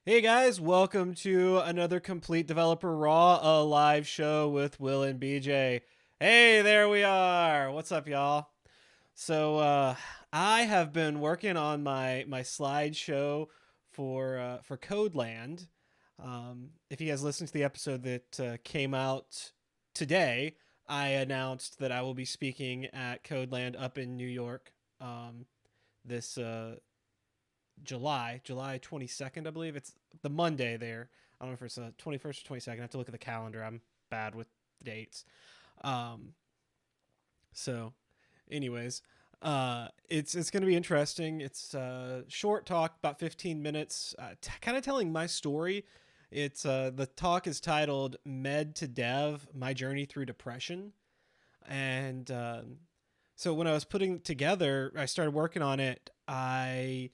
Hey guys, welcome to another Complete Developer Raw, a live show with Will and BJ. Hey, there we are. What's up, y'all? So I have been working on my slideshow for Codeland. If you guys listened to the episode that came out today, I announced that I will be speaking at Codeland up in New York this July 22nd, I believe. It's the Monday there. I don't know if it's the 21st or 22nd. I have to look at the calendar. I'm bad with dates. Um, so, anyways, it's going to be interesting. It's short talk, about 15 minutes, kind of telling my story. It's the talk is titled "Med to Dev: My Journey Through Depression," and so when I was putting together, I started working on it. I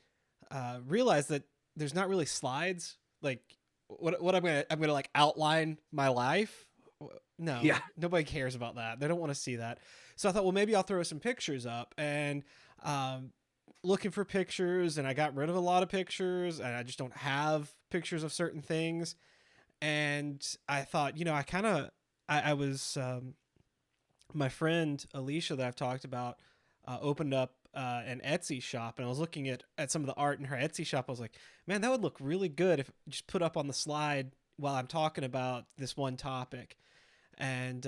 realized that there's not really slides. Like what I'm gonna like outline my life. No, Yeah. nobody cares about that. They don't want to see that. So I thought, well, maybe I'll throw some pictures up and um, looking for pictures, and I got rid of a lot of pictures, and I just don't have pictures of certain things. And I thought, I kind of, I was my friend Alicia that I've talked about opened up an Etsy shop, and I was looking at some of the art in her Etsy shop. I was like, man, that would look really good if just put up on the slide while I'm talking about this one topic. And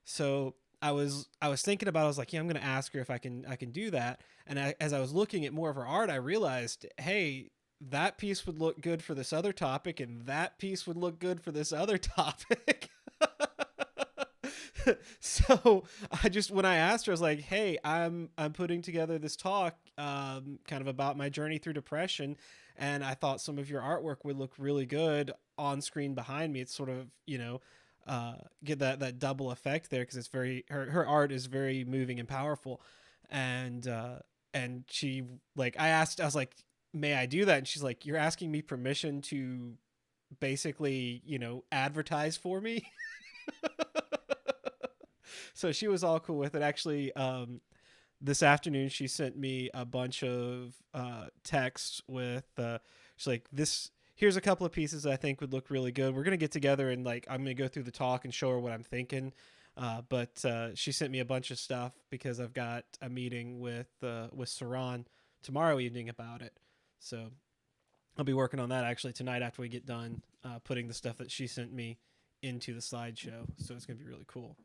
so I was thinking about. I was like, yeah, I'm gonna ask her if I can do that. And as I was looking at more of her art, I realized, hey, that piece would look good for this other topic, and that piece would look good for this other topic. So I just when I asked her, I was like, "Hey, I'm putting together this talk, kind of about my journey through depression, and I thought some of your artwork would look really good on screen behind me. It's sort of get that double effect there because it's very her art is very moving and powerful, and she like I was like, may I do that? And she's like, you're asking me permission to basically advertise for me. So she was all cool with it. Actually, this afternoon she sent me a bunch of texts with she's like, this here's a couple of pieces I think would look really good. We're gonna get together and like I'm gonna go through the talk and show her what I'm thinking. But she sent me a bunch of stuff because I've got a meeting with Saran tomorrow evening about it. So I'll be working on that actually tonight after we get done putting the stuff that she sent me into the slideshow. So it's gonna be really cool.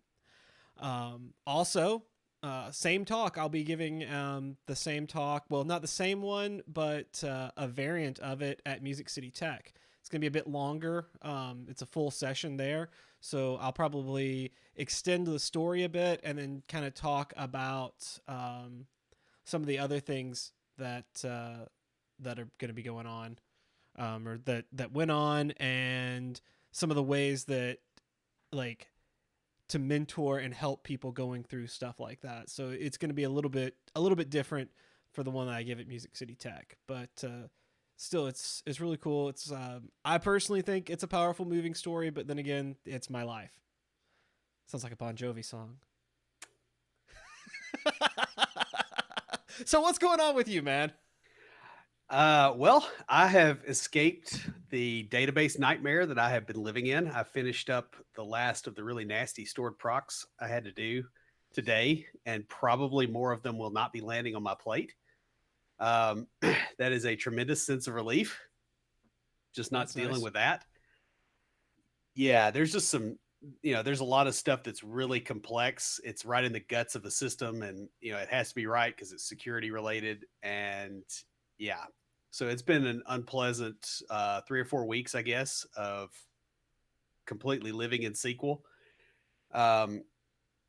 Also, same talk. I'll be giving the same talk. Well, not the same one, but a variant of it at Music City Tech. It's going to be a bit longer. It's a full session there. So I'll probably extend the story a bit and then kind of talk about some of the other things that are going to be going on or that went on and some of the ways that like to mentor and help people going through stuff like that. So it's going to be a little bit different for the one that I give at Music City Tech, but still it's really cool. It's I personally think it's a powerful moving story, but then again, it's my life. Sounds like a Bon Jovi song. So what's going on with you, man? Well, I have escaped the database nightmare that I have been living in. I finished up the last of the really nasty stored procs I had to do today, and probably more of them will not be landing on my plate. That is a tremendous sense of relief, just not That's dealing nice. with that. Yeah, there's just some, there's a lot of stuff that's really complex. It's right in the guts of the system, and it has to be right because it's security related. And yeah, so it's been an unpleasant 3 or 4 weeks, I guess, of completely living in SQL. Um,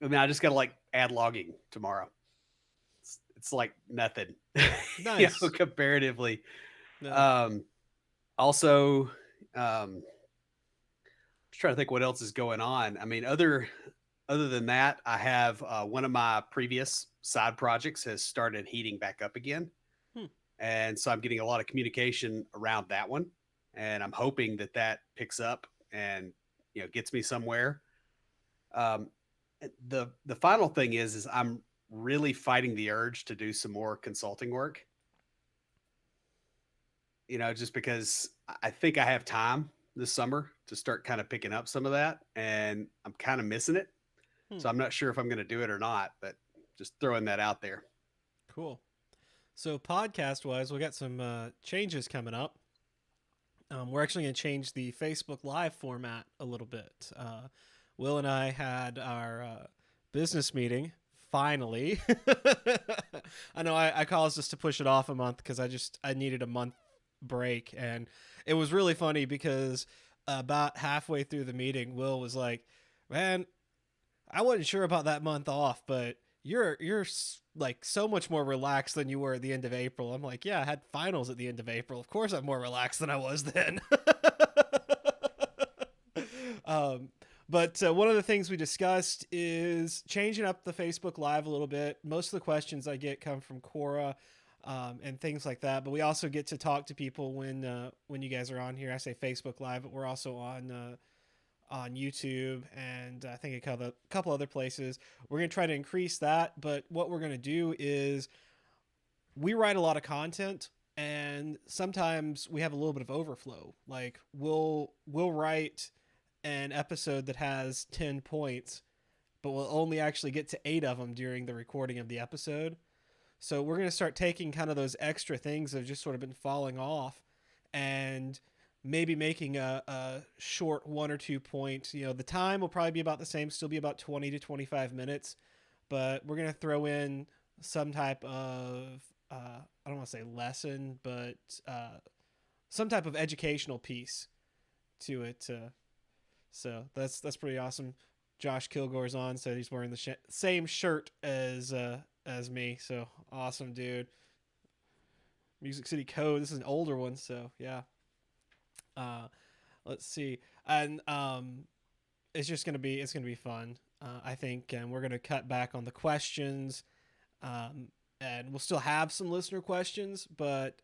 I mean, I just got to like add logging tomorrow. It's like nothing, Nice. comparatively. No. Um, also, just trying to think what else is going on. I mean, other than that, I have one of my previous side projects has started heating back up again, Hmm. and so I'm getting a lot of communication around that one, and I'm hoping that that picks up and gets me somewhere. Um, the final thing is I'm really fighting the urge to do some more consulting work. just because I think I have time this summer to start kind of picking up some of that, and I'm kind of missing it. Hmm, So I'm not sure if I'm going to do it or not, but just throwing that out there. cool. So podcast wise, we got some changes coming up. We're actually going to change the Facebook Live format a little bit. Will and I had our business meeting finally. I know I caused us to push it off a month because I needed a month break, and it was really funny because about halfway through the meeting, Will was like, "Man, I wasn't sure about that month off, but you're like so much more relaxed than you were at the end of April." I'm like, "Yeah, I had finals at the end of April. Of course, I'm more relaxed than I was then." um, but one of the things we discussed is changing up the Facebook Live a little bit. Most of the questions I get come from Quora. And things like that, but we also get to talk to people when you guys are on here. I say Facebook Live, but we're also on YouTube and I think a couple other places. We're going to try to increase that, but what we're going to do is we write a lot of content and sometimes we have a little bit of overflow. Like we'll write an episode that has 10 points, but we'll only actually get to 8 of them during the recording of the episode. So we're going to start taking kind of those extra things that have just sort of been falling off and maybe making a short 1 or 2 point. The time will probably be about the same, still be about 20 to 25 minutes, but we're going to throw in some type of, I don't want to say lesson, but some type of educational piece to it. So that's pretty awesome. Josh Kilgore's on, so he's wearing the same shirt as me. So awesome, dude. Music City Code. This is an older one, so yeah. Uh, let's see, and it's gonna be fun. I think, and we're gonna cut back on the questions, and we'll still have some listener questions, but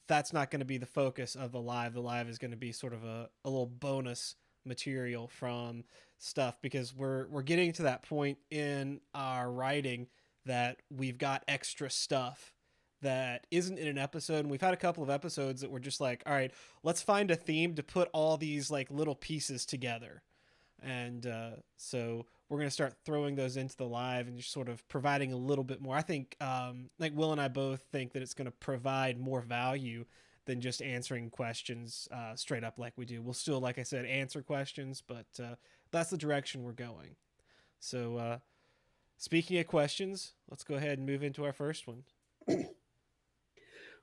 that's not going to be the focus of the live. The live is going to be sort of a little bonus material from stuff because we're getting to that point in our writing that we've got extra stuff that isn't in an episode. And we've had a couple of episodes that were just like, all right, let's find a theme to put all these like little pieces together. And so we're going to start throwing those into the live and just sort of providing a little bit more. I think like Will and I both think that it's going to provide more value than just answering questions straight up like we do. We'll still, like I said, answer questions, but that's the direction we're going. So speaking of questions, let's go ahead and move into our first one.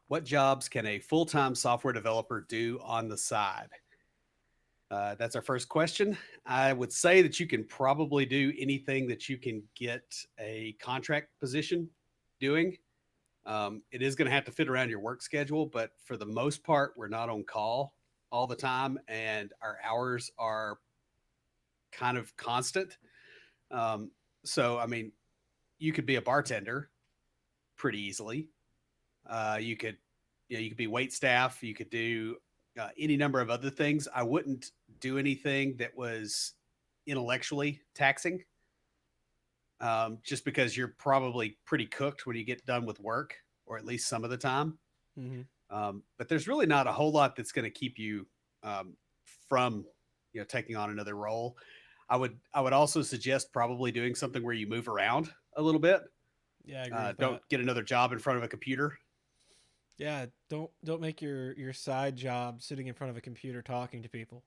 What jobs can a full time software developer do on the side? That's our first question. I would say that you can probably do anything that you can get a contract position doing. It is going to have to fit around your work schedule, but for the most part, we're not on call all the time, and our hours are kind of constant. So, I mean, you could be a bartender pretty easily. You could, you could be wait staff. You could do any number of other things. I wouldn't do anything that was intellectually taxing, just because you're probably pretty cooked when you get done with work, or at least some of the time. Mm-hmm. But there's really not a whole lot that's going to keep you from, taking on another role. I would also suggest probably doing something where you move around a little bit. Yeah, I agree with Don't that. get another job in front of a computer. Yeah, don't make your side job sitting in front of a computer talking to people.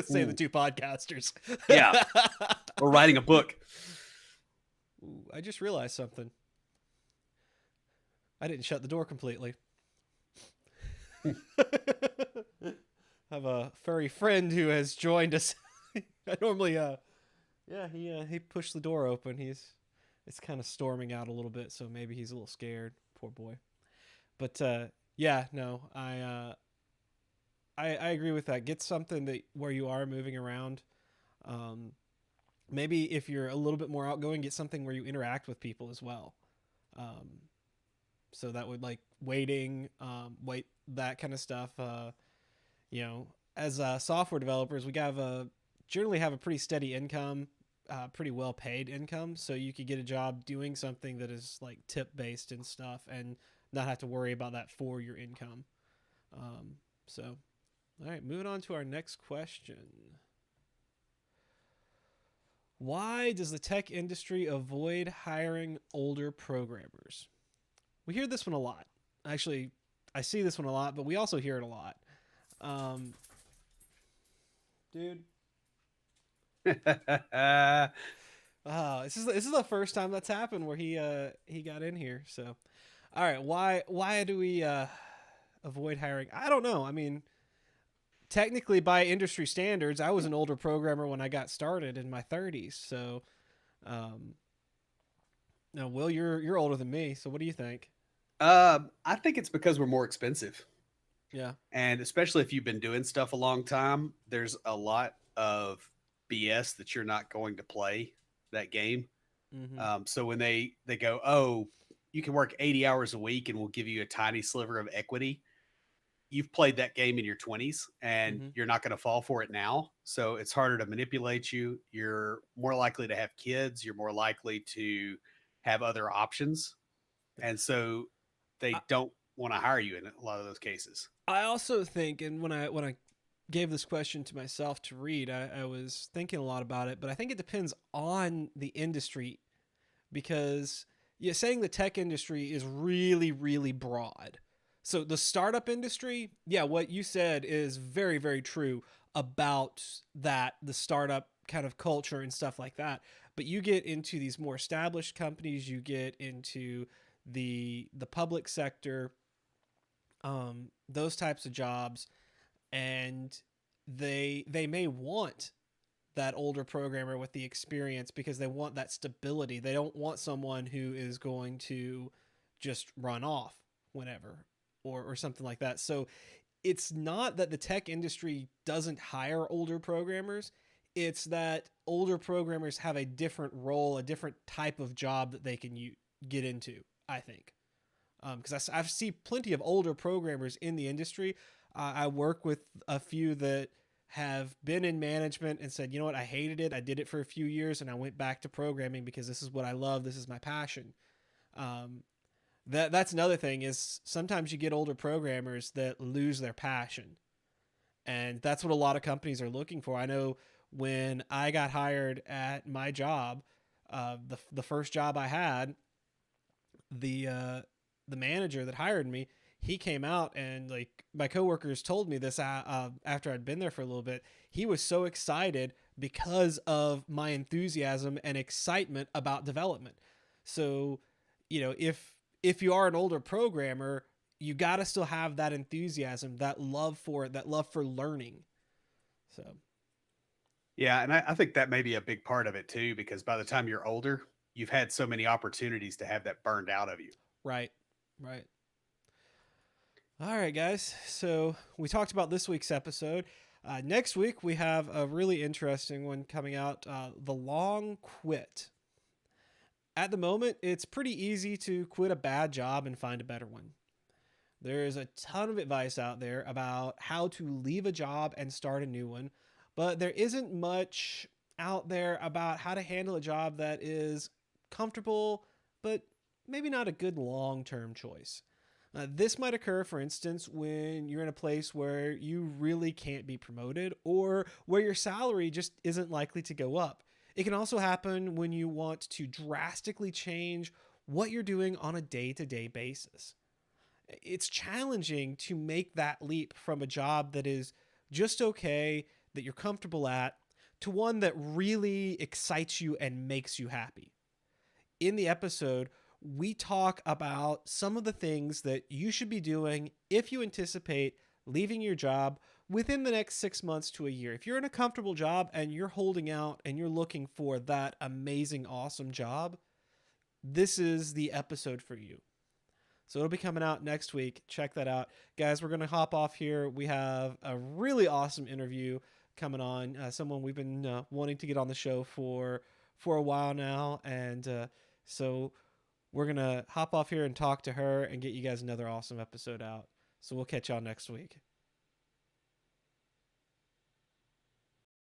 Say the Ooh, two podcasters. yeah, or writing a book. Ooh, I just realized something. I didn't shut the door completely. I have a furry friend who has joined us. I normally, yeah, he pushed the door open. It's kind of storming out a little bit, so maybe he's a little scared. Poor boy. But yeah, no, I agree with that. Get something that where you are moving around. Um, Maybe if you're a little bit more outgoing, get something where you interact with people as well. Um, so that would like waiting, wait that kind of stuff. As software developers, we generally have a pretty steady income, pretty well paid income. So you could get a job doing something that is like tip based and stuff, and not have to worry about that for your income. So, all right, moving on to our next question. Why does the tech industry avoid hiring older programmers? We hear this one a lot. Actually, I see this one a lot, but we also hear it a lot. Um, dude, this is the first time that's happened where he got in here. So, all right, why do we avoid hiring? I don't know. I mean, technically by industry standards, I was an older programmer when I got started in my 30s. So, um, no, Will, you're older than me. So, what do you think? I think it's because we're more expensive. Yeah. And especially if you've been doing stuff a long time, there's a lot of BS that you're not going to play that game. Mm-hmm. So when they go, oh, you can work 80 hours a week and we'll give you a tiny sliver of equity. You've played that game in your 20s and Mm-hmm. you're not going to fall for it now. So it's harder to manipulate you. You're more likely to have kids. You're more likely to have other options. And so I, they don't want to hire you in a lot of those cases. I also think, and when I gave this question to myself to read, I was thinking a lot about it, but I think it depends on the industry because yeah, saying the tech industry is really, really broad. So the startup industry, yeah, what you said is very, very true about that, the startup kind of culture and stuff like that. But you get into these more established companies, you get into the public sector, those types of jobs, and they may want that older programmer with the experience because they want that stability. They don't want someone who is going to just run off whenever or something like that. So it's not that the tech industry doesn't hire older programmers. It's that older programmers have a different role, a different type of job that they can get into, I think. Because I've seen plenty of older programmers in the industry. I work with a few that have been in management and said, you know what, I hated it. I did it for a few years and I went back to programming because this is what I love. This is my passion. Um, that's another thing is sometimes you get older programmers that lose their passion, and that's what a lot of companies are looking for. I know when I got hired at my job, the first job I had, the uh, the manager that hired me, he came out and like my coworkers told me this after I'd been there for a little bit. He was so excited because of my enthusiasm and excitement about development. So, if you are an older programmer, you got to still have that enthusiasm, that love for it, that love for learning. So, Yeah, and I think that may be a big part of it too, because by the time you're older, you've had so many opportunities to have that burned out of you. right, right. All right, guys. So we talked about this week's episode. Next week, we have a really interesting one coming out, The Long Quit. At the moment, it's pretty easy to quit a bad job and find a better one. There's a ton of advice out there about how to leave a job and start a new one, but there isn't much out there about how to handle a job that is comfortable, but maybe not a good long term choice. This might occur, for instance, when you're in a place where you really can't be promoted or where your salary just isn't likely to go up. It can also happen when you want to drastically change what you're doing on a day to day basis. It's challenging to make that leap from a job that is just okay, that you're comfortable at, to one that really excites you and makes you happy. In the episode, we talk about some of the things that you should be doing if you anticipate leaving your job within the next 6 months to a year. If you're in a comfortable job and you're holding out and you're looking for that amazing, awesome job, this is the episode for you. So it'll be coming out next week. Check that out. Guys, we're going to hop off here. We have a really awesome interview coming on. Someone we've been wanting to get on the show for a while now. And so we're going to hop off here and talk to her and get you guys another awesome episode out. So we'll catch y'all next week.